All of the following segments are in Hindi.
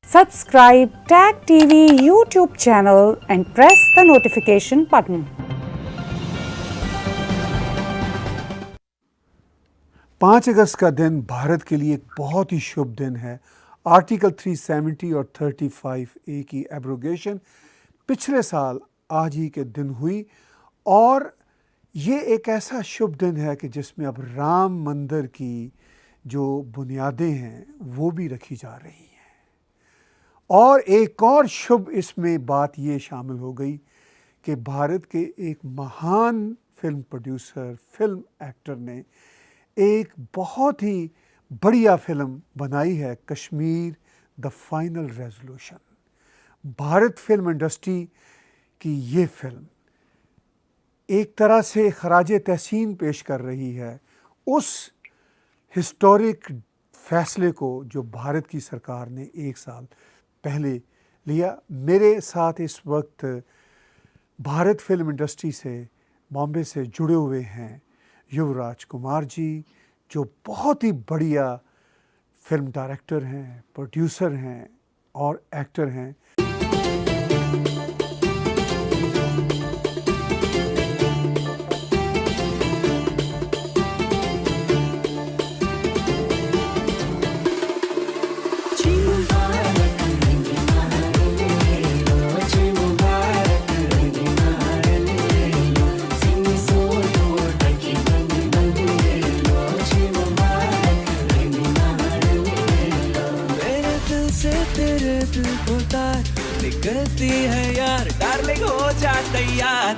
Subscribe Tag TV YouTube channel and press the notification button. 5 अगस्त का दिन भारत के लिए एक बहुत ही शुभ दिन है। आर्टिकल 370 और 35A की एब्रोगेशन पिछले साल आज ही के दिन हुई और ये एक ऐसा शुभ दिन है कि जिसमें अब राम मंदिर की जो बुनियादें हैं वो भी रखी जा रही हैं। और एक और शुभ इसमें बात ये शामिल हो गई कि भारत के एक महान फिल्म प्रोड्यूसर, फिल्म एक्टर ने एक बहुत ही बढ़िया फिल्म बनाई है, Kashmir the final resolution. Bharat film industry की ये फिल्म एक तरह से खराज तहसीन पेश कर रही है उस हिस्टोरिक फैसले को जो भारत की सरकार ने एक साल पहले लिया। मेरे साथ इस वक्त भारत फिल्म इंडस्ट्री से बॉम्बे से जुड़े हुए हैं युवराज कुमार जी, जो बहुत ही बढ़िया फिल्म डायरेक्टर हैं, प्रोड्यूसर हैं और एक्टर हैं। निकलती है यार, डार्लिंग हो जा तैयार।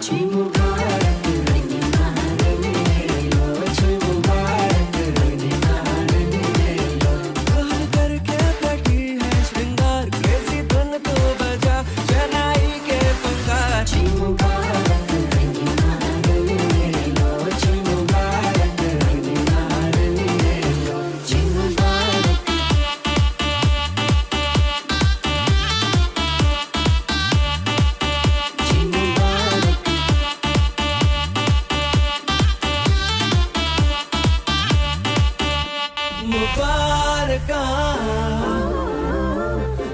करके बैठी है श्रृंगार, कैसी धुन को बजा शहनाई के पंगार। मुबारका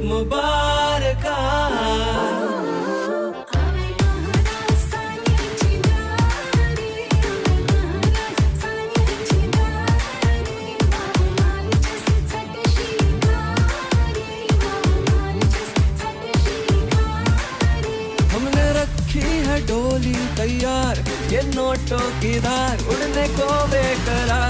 मुबारका हमने रखी है डोली तैयार, ये नोटों की धार उड़ने को बेकरार।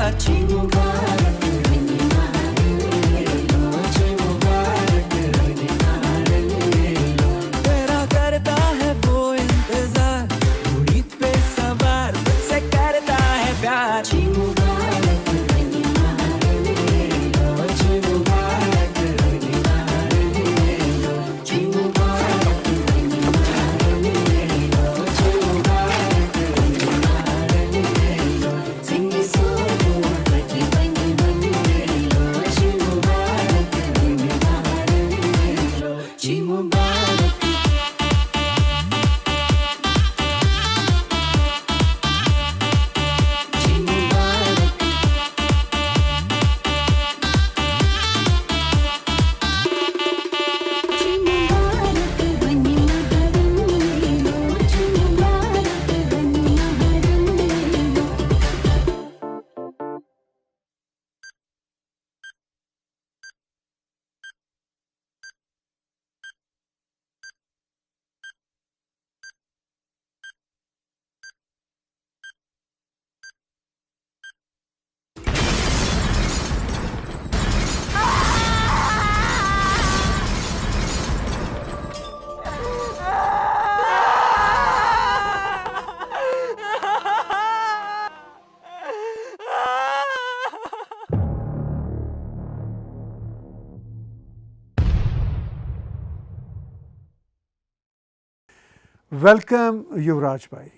वेलकम युवराज भाई,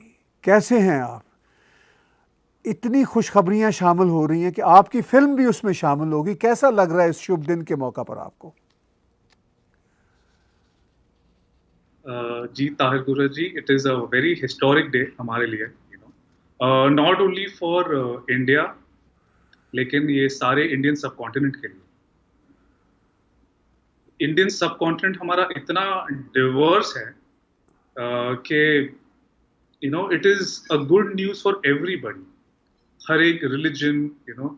कैसे हैं आप? इतनी खुशखबरियां शामिल हो रही हैं कि आपकी फिल्म भी उसमें शामिल होगी। कैसा लग रहा है इस शुभ दिन के मौका पर आपको? जी Tahir Guru ji, it is a very historic day हमारे लिए, नॉट ओनली फॉर इंडिया, लेकिन ये सारे इंडियन सब कॉन्टिनेंट के लिए। इंडियन सब कॉन्टिनेंट हमारा इतना डिवर्स है कि you know it is a good news for everybody. हर एक रिलीजन, यू नो,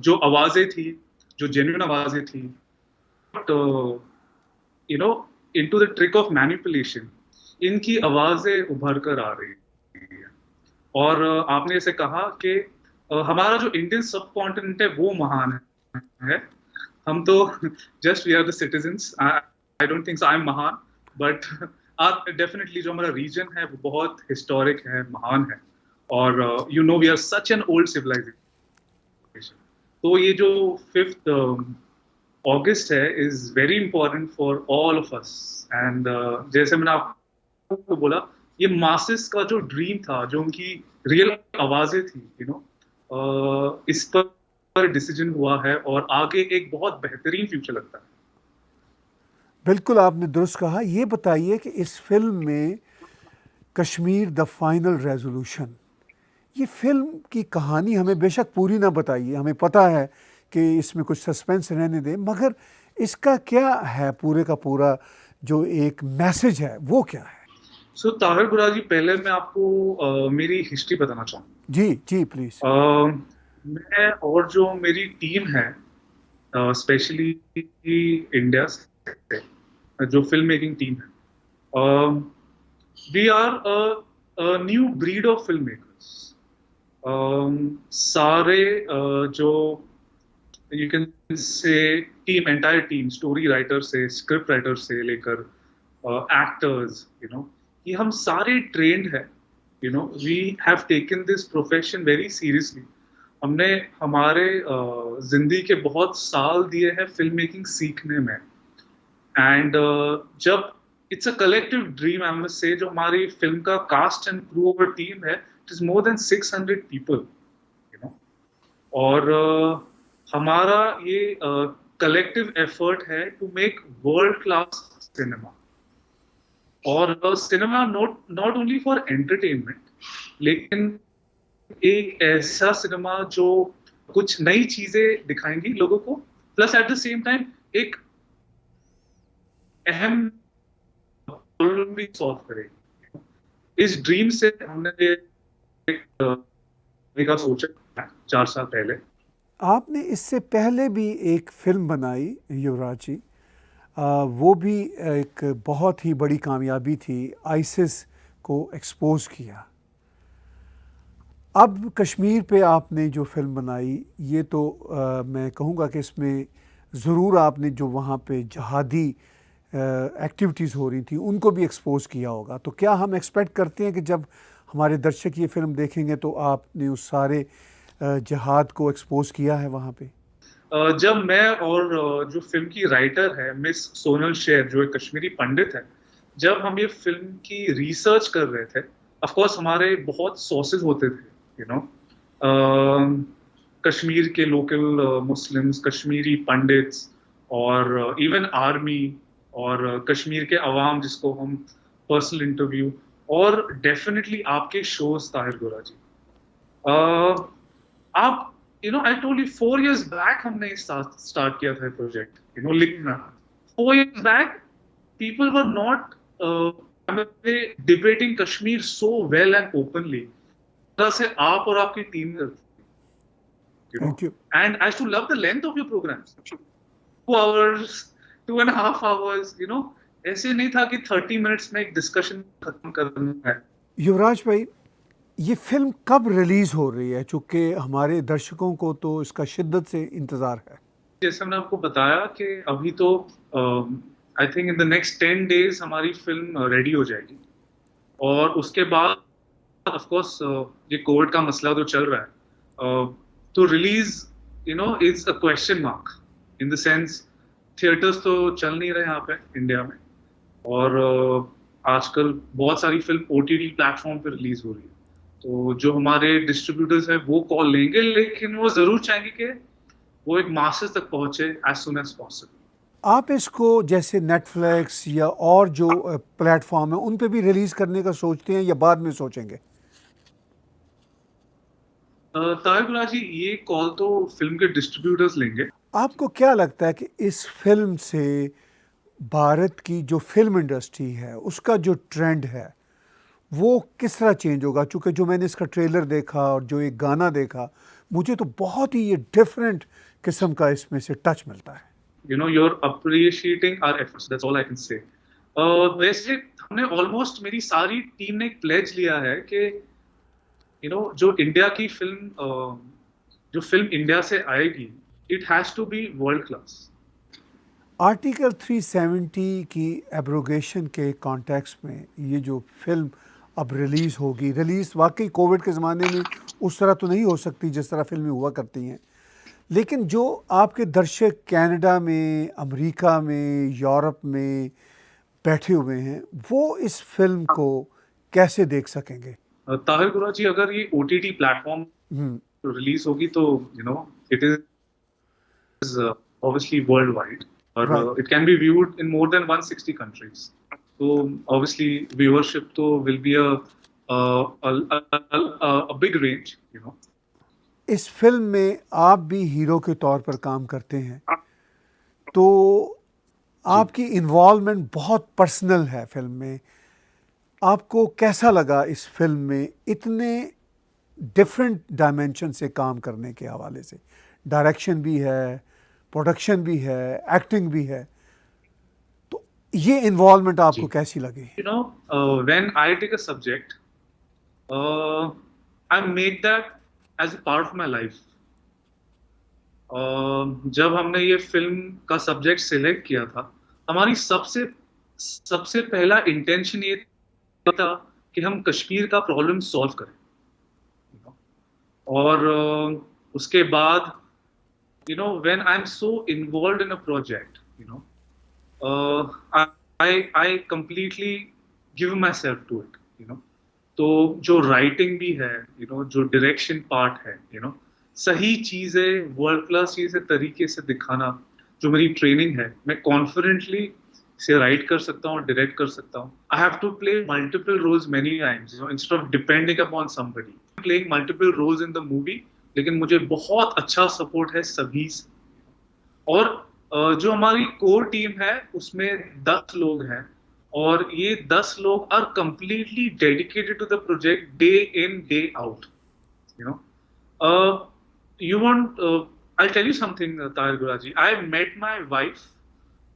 जो आवाजें थी, जो जेन्युइन आवाजें थी, but you know into the trick of manipulation इनकी आवाजें उभर कर आ रही है. और आपने ऐसे कहा कि हमारा जो इंडियन सब कॉन्टिनेंट है वो महान है. हम तो just we are the citizens. I don't think I am महान, बट डेफिनेटली जो हमारा रीजन है वो बहुत हिस्टोरिक है, महान है. और you know we are such an old civilization. तो ये जो 5th अगस्त है is very important for all of us. And जैसे मैंने आपको बोला, ये मासेस का जो ड्रीम था, जो उनकी रियल आवाजें थी, यू नो, इस पर डिसीजन हुआ है और आगे एक बहुत बेहतरीन फ्यूचर लगता है. बिल्कुल आपने दुरुस्त कहा. ये बताइए कि इस फिल्म में कश्मीर द फाइनल रेजोल्यूशन, ये फिल्म की कहानी हमें बेशक पूरी ना बताइए, हमें पता है कि इसमें कुछ सस्पेंस रहने दें, मगर इसका क्या है पूरे का पूरा जो एक मैसेज है वो क्या है? सो ताहिर गुराजी, पहले मैं आपको मेरी हिस्ट्री बताना चाहूँगा. जी जी प्लीज. मैं और जो मेरी टीम है, स्पेशली इंडिया से जो फिल्म मेकिंग टीम है, we are a new breed of film makers. सारे जो you can say team, entire team, story writer से स्क्रिप्ट राइटर से लेकर एक्टर्स, यू नो, ये हम सारे ट्रेंड है. You know we have taken this profession very seriously. हमने हमारे जिंदगी के बहुत साल दिए हैं फिल्म मेकिंग सीखने में. एंड जब it's a collective dream, I must say, जो हमारी फिल्म का कास्ट एंड क्रू और टीम है, it is more than 600 people, you know. और हमारा ये कलेक्टिव एफर्ट है to make world class cinema. और cinema not only for entertainment, लेकिन एक ऐसा सिनेमा जो कुछ नई चीजें दिखाएंगी लोगों को, plus at the same time एक अहम प्रॉब्लम भी सॉल्व करेगी. इस ड्रीम से हमने एक सोचा 4 साल पहले. आपने इससे पहले भी एक फिल्म बनाई युवराज जी, वो भी एक बहुत ही बड़ी कामयाबी थी, आइसिस को एक्सपोज किया. अब कश्मीर पे आपने जो फिल्म बनाई, ये तो मैं कहूँगा कि इसमें ज़रूर आपने जो वहाँ पे जहादी एक्टिविटीज़ हो रही थी उनको भी एक्सपोज किया होगा. तो क्या हम एक्सपेक्ट करते हैं कि जब हमारे दर्शक ये फिल्म देखेंगे तो आपने उस सारे जहाद को एक्सपोज किया है वहाँ पे? जब मैं और जो फिल्म की राइटर है मिस सोनल शेर, जो एक कश्मीरी पंडित है, जब हम ये फिल्म की रिसर्च कर रहे थे, ऑफ कोर्स हमारे बहुत सोर्सेज होते थे, यू नो, कश्मीर के लोकल मुस्लिम्स, कश्मीरी पंडित्स, और इवन आर्मी, और कश्मीर के अवाम जिसको हम पर्सनल इंटरव्यू, और डेफिनेटली आपके शोज ताहिर गोरा जी. आप you know, I told you 4 years back हमने स्टार्ट किया था प्रोजेक्ट, यू नो, लिखना. 4 years बैक people were not debating Kashmir so well and openly तरह से आप और आपकी टीम करती, Thank you. And I too love the length of your programmes. 2 hours, 2.5 hours, you know, ऐसे नहीं था कि 30 minutes में एक डिस्कशन खत्म करना है. युवराज भाई, ये फिल्म कब रिलीज़ हो रही है, चूँकि हमारे दर्शकों को तो इसका शिद्दत से इंतज़ार है? जैसे मैंने आपको बताया कि अभी तो I think in the next 10 days हमारी फिल्म रेडी हो जाएगी. और उसके बाद ऑफ कोर्स ये कोविड का मसला जो चल रहा है, तो release you know is a question mark, in the sense theatres तो चल नहीं रहे यहाँ पे इंडिया में, और आजकल बहुत सारी फिल्म OTT प्लेटफॉर्म पे रिलीज हो रही है. तो जो हमारे डिस्ट्रीब्यूटर्स हैं वो कॉल लेंगे, लेकिन वो जरूर चाहेंगे कि वो एक मासेस तक पहुंचे एज सुन एज पॉसिबल. आप इसको जैसे नेटफ्लिक्स या और जो प्लेटफॉर्म है उन पे भी रिलीज़ करने का सोचते हैं या बाद में सोचेंगे? ताहिर गुराजी, ये कॉल तो फिल्म के डिस्ट्रीब्यूटर्स लेंगे. आपको क्या लगता है कि इस फिल्म से भारत की जो फिल्म इंडस्ट्री है उसका जो ट्रेंड है वो किस तरह चेंज होगा? चूँकि जो मैंने इसका ट्रेलर देखा और जो एक गाना देखा, मुझे तो बहुत ही ये डिफरेंट किस्म का इसमें से टच मिलता है। You're appreciating our efforts. That's all I can say. वैसे हमने ऑलमोस्ट मेरी सारी टीम ने एक प्लेज लिया है कि जो इंडिया की फिल्म जो फिल्म इंडिया से आएगी, it has to be world class. Article 370 की एब्रोगेशन के कॉन्टेक्स्ट में ये जो फिल्म अब रिलीज़ होगी, रिलीज़ वाकई कोविड के ज़माने में उस तरह तो नहीं हो सकती जिस तरह फिल्में हुआ करती हैं, लेकिन जो आपके दर्शक कनाडा में, अमेरिका में, यूरोप में बैठे हुए हैं, वो इस फिल्म को कैसे देख सकेंगे? ताहिर गुरा जी, अगर ये OTT प्लेटफॉर्म रिलीज होगी तो it is obviously world wide और Right. It can be viewed in more than 160 countries. तो ऑब्वियसली व्यूअरशिप तो will be a big range. इस फिल्म में आप भी हीरो के तौर पर काम करते हैं, तो आपकी इन्वॉल्वमेंट बहुत पर्सनल है फिल्म में. आपको कैसा लगा इस फिल्म में इतने डिफरेंट डायमेंशन से काम करने के हवाले से? डायरेक्शन भी है, प्रोडक्शन भी है, एक्टिंग भी है, तो ये इन्वॉल्वमेंट आपको कैसी लगी? When I take a subject, I make that as a part of my life. जब हमने ये फिल्म का सब्जेक्ट सिलेक्ट किया था, हमारी सबसे पहला इंटेंशन ये था कि हम कश्मीर का प्रॉब्लम सॉल्व करें. और उसके बाद when I'm so involved in a project, I completely give myself to it. तो जो राइटिंग भी है, जो डायरेक्शन पार्ट है, सही चीजें वर्ल्ड क्लास चीजें तरीके से दिखाना, जो मेरी ट्रेनिंग है, मैं कॉन्फिडेंटली से राइट कर सकता हूँ, डायरेक्ट कर सकता हूँ. I have to play multiple roles many times, instead of depending upon somebody. Playing multiple roles in the movie, लेकिन मुझे बहुत अच्छा सपोर्ट है सभी से. और जो हमारी कोर टीम है उसमें 10 लोग हैं और ये 10 लोग are completely dedicated to the project day in day out. You want I'll tell you something, Tahir Guraji. I met my wife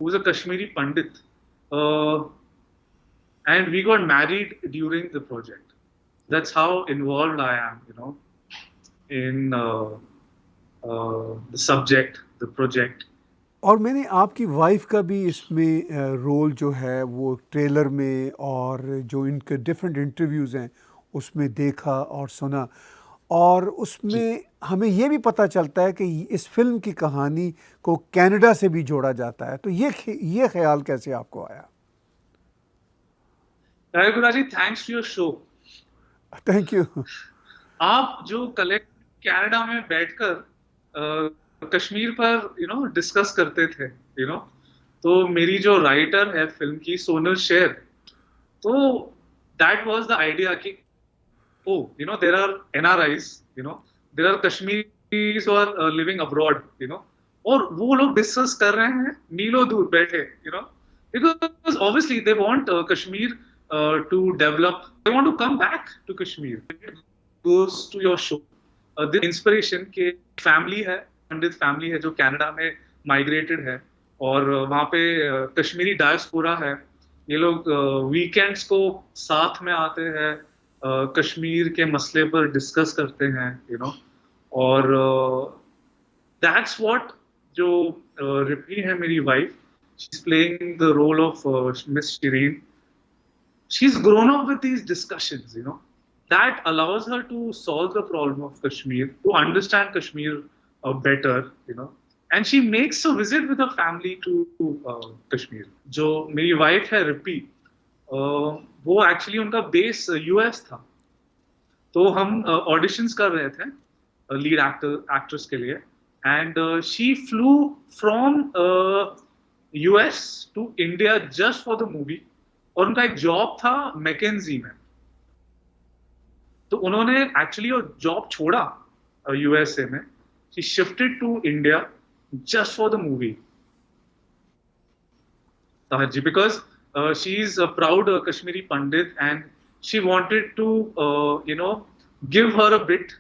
who's a Kashmiri Pandit, and we got married during the project. That's how involved I am, in the subject, the project. और मैंने आपकी वाइफ का भी इसमें रोल जो है वो ट्रेलर में और जो इनके डिफरेंट इंटरव्यूज़ हैं उसमें देखा और सुना, और उसमें हमें ये भी पता चलता है कि इस फिल्म की कहानी को कनाडा से भी जोड़ा जाता है. तो ये ख्याल कैसे आपको आया? Tahir Guraji, thanks to your show. Thank you. आप जो कनाडा में बैठकर कश्मीर पर डिस्कस करते थे, तो मेरी जो राइटर है फिल्म की, सोनल शेर, तो दैट वाज द आइडिया कि there are NRIs, there are Kashmiris who are living abroad, और वो लोग डिस्कस कर रहे हैं मीलों दूर बैठे, because obviously they want Kashmir to develop, they want to come back to Kashmir. It goes to your show. The inspiration के फैमिली है, पंडित फैमिली है जो कनाडा में माइग्रेटेड है और वहाँ पे कश्मीरी डायस्पोरा है. ये लोग वीकेंड्स को साथ में आते हैं, कश्मीर के मसले पर डिस्कस करते हैं, और दैट्स व्हाट जो रिपी है मेरी wife, she is playing the role of miss Shirin. She is grown up with these discussions, that allows her to solve the problem of Kashmir, to understand Kashmir better, and she makes a visit with her family to Kashmir. जो मेरी वाइफ है रिपी, वो एक्चुअली उनका बेस US था, तो हम ऑडिशंस कर रहे थे लीड एक्ट्रेस के लिए, and she flew from US to India just for the movie, और उनका एक जॉब था मैकेंजी में. तो उन्होंने एक्चुअली वो जॉब छोड़ा USA में, she shifted to India just for the movie. Taharji, because she is a proud Kashmiri Pandit, and she wanted to, give her a bit.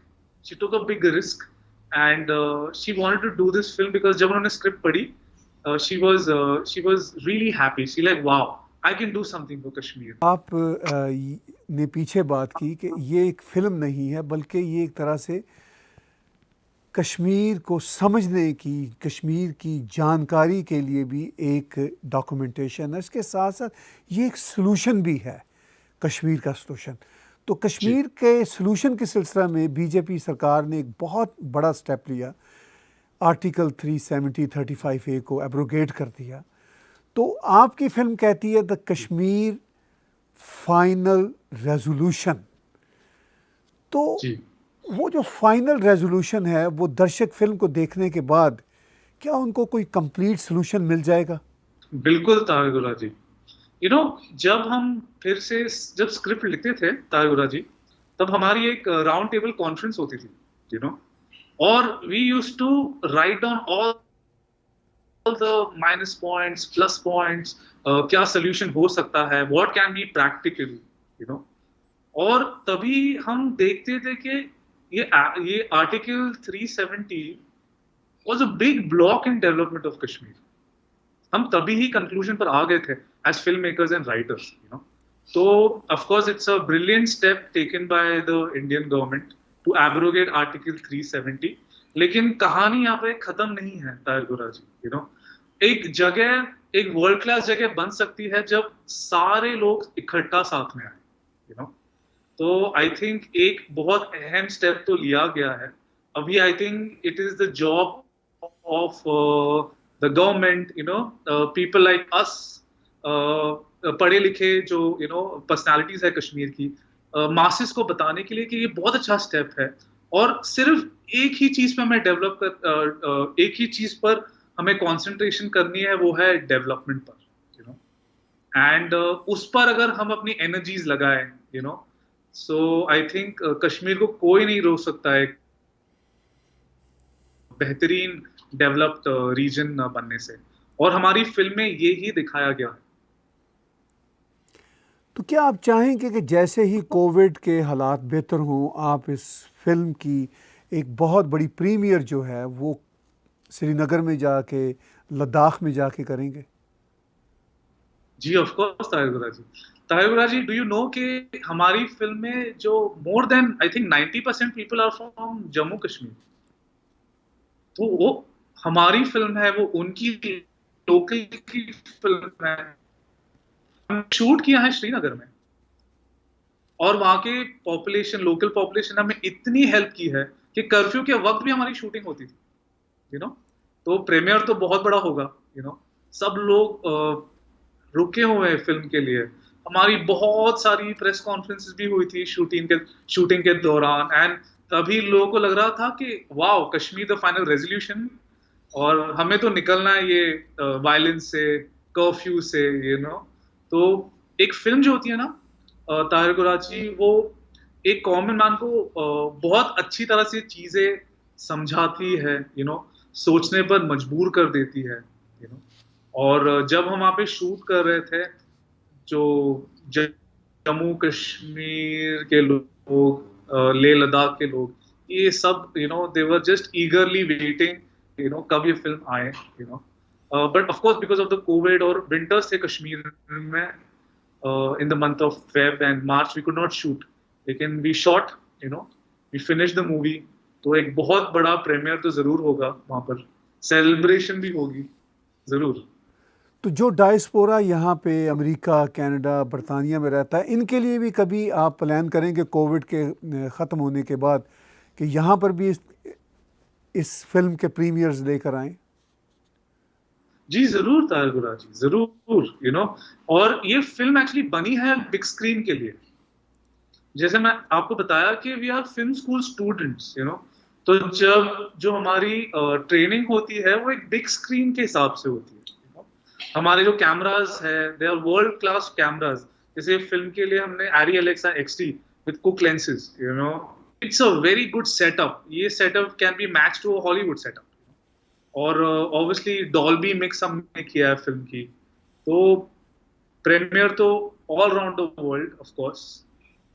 She took a big risk, and she wanted to do this film because जब उन्होंने script पढ़ी, she was really happy. She like, wow, I can do something for Kashmir. आप ने पीछे बात की कि ये एक फिल्म नहीं है, बल्कि ये एक तरह से कश्मीर को समझने की, कश्मीर की जानकारी के लिए भी एक डॉक्यूमेंटेशन है। इसके साथ साथ ये एक सलूशन भी है, कश्मीर का सलूशन। तो कश्मीर के सलूशन के सिलसिले में बीजेपी सरकार ने एक बहुत बड़ा स्टेप लिया, आर्टिकल 370 35A को एब्रोगेट कर दिया। तो आपकी फिल्म कहती है द कश्मीर फाइनल रेजोल्यूशन। तो जी, वो जो फाइनल रेजोल्यूशन है, वो दर्शक फिल्म को देखने के बाद क्या उनको कोई कंप्लीट सलूशन मिल जाएगा? बिल्कुल ताहिर गुरा जी। जब हम फिर से जब स्क्रिप्ट लिखते थे ताहिर गुरा जी, तब हमारी एक राउंड टेबल कॉन्फ्रेंस होती थी, और we used to write down all the minus points, plus points, क्या सोल्यूशन हो सकता है, व्हाट कैन बी प्रैक्टिकल, और तभी हम देखते थे कि ये article 370 was a big block in development of Kashmir. हम तभी ही कंक्लूजन पर आ गए थे as film makers and writers, तो of course it's a brilliant step taken by the Indian government to abrogate article 370। लेकिन कहानी यहाँ पे खत्म नहीं है ताहिर गुरा जी। एक जगह, एक वर्ल्ड क्लास जगह बन सकती है जब सारे लोग इकट्ठा साथ में आए। तो आई थिंक एक बहुत अहम स्टेप तो लिया गया है। अभी I think it is the job of the government, people like us, पढ़े लिखे जो पर्सनालिटीज है कश्मीर की, मासेस को बताने के लिए कि ये बहुत अच्छा स्टेप है, और सिर्फ एक ही चीज पे हमें एक ही चीज पर हमें कंसंट्रेशन करनी है, वो है डेवलपमेंट पर, एंड उस पर अगर हम अपनी एनर्जीज लगाएं, सो आई थिंक कश्मीर को कोई नहीं रोक सकता है बेहतरीन डेवलप्ड रीजन बनने से, और हमारी फिल्म में ये ही दिखाया गया है। तो क्या आप चाहेंगे कि जैसे ही कोविड के हालात बेहतर हों, आप इस फिल्म की एक बहुत बड़ी प्रीमियर जो है वो श्रीनगर में जाके, लद्दाख में जाके करेंगे? जी ऑफ कोर्स ताहिर गुरा जी, डू यू नो कि हमारी फिल्म में जो more than I think 90% people are from Jammu Kashmir. तो वो हमारी फिल्म है, वो उनकी लोकल की फिल्म है। हम शूट किया है श्रीनगर में, और वहाँ के पॉपुलेशन, लोकल पॉपुलेशन हमें इतनी हेल्प की है कि कर्फ्यू के वक्त भी हमारी शूटिंग होती थी, तो प्रीमियर तो बहुत बड़ा होगा, सब लोग रुके हुए हैं फिल्म के लिए। हमारी बहुत सारी प्रेस कॉन्फ्रेंसेस भी हुई थी शूटिंग के दौरान, एंड तभी लोगों को लग रहा था कि wow, Kashmir the final resolution, और हमें तो निकलना है ये वायलेंस से, कर्फ्यू से, तो एक फिल्म जो होती है ना ताहिर गुरा जी, वो एक कॉमन मैन को बहुत अच्छी तरह से चीजें समझाती है, सोचने पर मजबूर कर देती है, और जब हम वहाँ पे शूट कर रहे थे, जो जम्मू कश्मीर के लोग, लेह लद्दाख के लोग, ये सब दे वर जस्ट ईगरली वेटिंग कब ये फिल्म आए, but of course because of the covid और विंटर्स थे कश्मीर में in the month of Feb and March, we could not shoot, लेकिन we shot, we finish the movie. तो एक बहुत बड़ा प्रीमियर तो जरूर होगा वहाँ पर, सेलिब्रेशन भी होगी जरूर। तो जो डायस्पोरा यहाँ पे अमेरिका, कनाडा, बरतानिया में रहता है, इनके लिए भी कभी आप प्लान करेंगे कोविड के ख़त्म होने के बाद कि यहाँ पर भी इस फिल्म के प्रीमियर्स लेकर आएं? जी जरूर ताहिर गुरा जी, जरूर, और ये फिल्म एक्चुअली बनी है बिग स्क्रीन के लिए। जैसे मैं आपको बताया कि we are film school students, तो जब जो हमारी ट्रेनिंग होती है वो एक बिग स्क्रीन के हिसाब से होती है। हमारे जो कैमरास है, they are world class cameras. जैसे फिल्म के लिए हमने Arri Alexa XT with Cooke lenses, it's a very good setup. ये setup can be match to a Hollywood setup. और ऑब्वियसली डॉल्बी मिक्स हमने किया है फिल्म की, तो प्रीमियर तो all around the world, of course.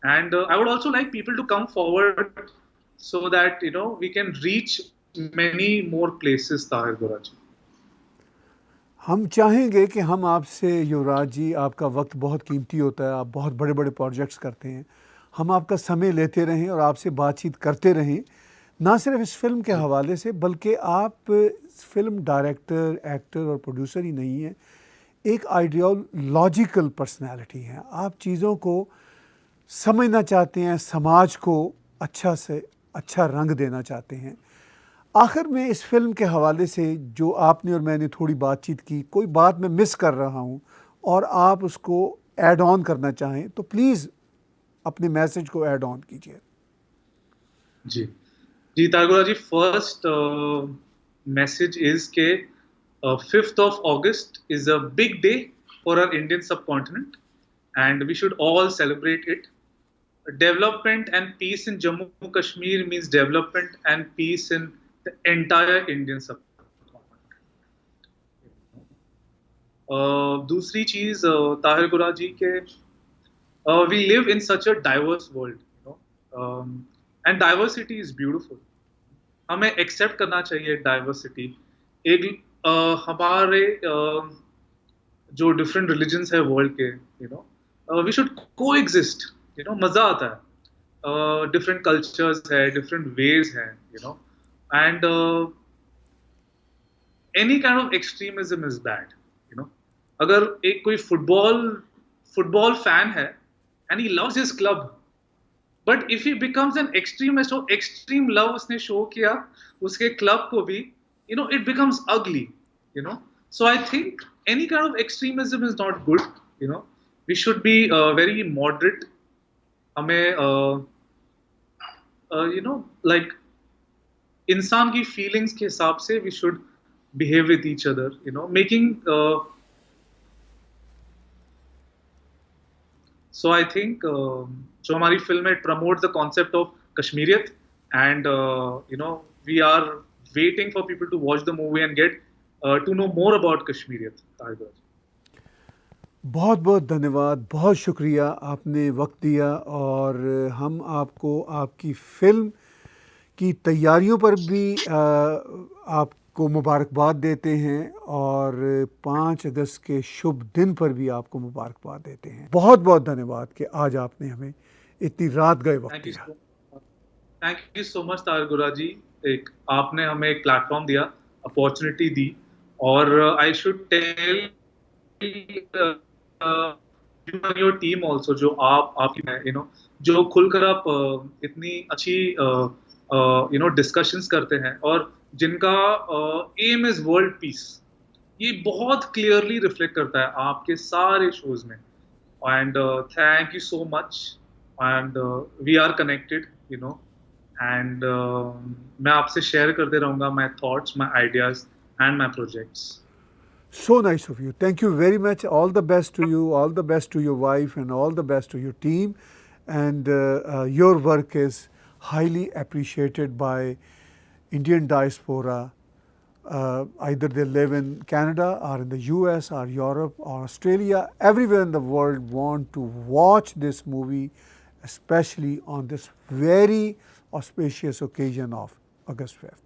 And I would also like people to come forward so that we can reach many more places. Tahir Guraji. हम चाहेंगे कि हम आपसे, युवराज जी, आपका वक्त बहुत कीमती होता है, आप बहुत बड़े बड़े प्रोजेक्ट्स करते हैं, हम आपका समय लेते रहें और आपसे बातचीत करते रहें, ना सिर्फ इस फिल्म के हवाले से, बल्कि आप फिल्म डायरेक्टर, एक्टर और प्रोड्यूसर ही नहीं हैं, एक आइडियोलॉजिकल पर्सनालिटी हैं। आप चीज़ों को समझना चाहते हैं, समाज को अच्छा से अच्छा रंग देना चाहते हैं। आखिर में इस फिल्म के हवाले से जो आपने और मैंने थोड़ी बातचीत की, कोई बात मैं मिस कर रहा हूं और आप उसको ऐड ऑन करना चाहें तो प्लीज़ अपने मैसेज को ऐड ऑन कीजिए। जी जी ताहिर गुराजी, फर्स्ट मैसेज इज के 5th of August is a big day for our Indian subcontinent and we should all celebrate it. Development and peace in Jammu Kashmir means development and peace in the entire Indian subcontinent. दूसरी चीज ताहिर गुराजी के, we live in such a diverse world, and diversity is beautiful. हमें accept करना चाहिए diversity. एक हमारे जो डिफरेंट रिलीजन्स है वर्ल्ड के, वी शुड कोएग्जिस्ट, मजा आता है, डिफरेंट कल्चर्स है, डिफरेंट वेज है, and any kind of extremism is bad. अगर एक कोई फुटबॉल फैन है and he loves his club, but if he becomes an extremist और एक्सट्रीम लव उसने शो किया उसके क्लब को भी, it becomes ugly, So I think any kind of extremism is not good, We should be very moderate. हमें, like इंसान की feelings के हिसाब से we should behave with each other, making. So I think जो हमारी फिल्म है, it promotes the concept of Kashmiriyat, and we are waiting for people to watch the movie and get to know more about Kashmiriyat. बहुत बहुत धन्यवाद, बहुत शुक्रिया, आपने वक्त दिया और हम आपको आपकी फ़िल्म की तैयारियों पर भी आपको मुबारकबाद देते हैं और 5 अगस्त के शुभ दिन पर भी आपको मुबारकबाद देते हैं। बहुत बहुत धन्यवाद कि आज आपने हमें इतनी रात गए वक्त दिया। Thank you so much Tahir Guruji, आपने हमें एक प्लेटफॉर्म दिया, अपॉर्चुनिटी दी, और I should tell your team also, जो आपकी जो खुलकर आप इतनी अच्छी डिस्कशंस करते हैं और जिनका एम इज वर्ल्ड पीस, ये बहुत क्लियरली रिफ्लेक्ट करता है आपके सारे शोज में, and thank you so much, and we are connected, and मैं आपसे शेयर करते रहूँगा my thoughts, my ideas and my projects. So nice of you. Thank you very much. All the best to you, all the best to your wife, and all the best to your team. And your work is highly appreciated by Indian diaspora. Either they live in Canada or in the US or Europe or Australia. Everywhere in the world want to watch this movie, especially on this very auspicious occasion of August 5th.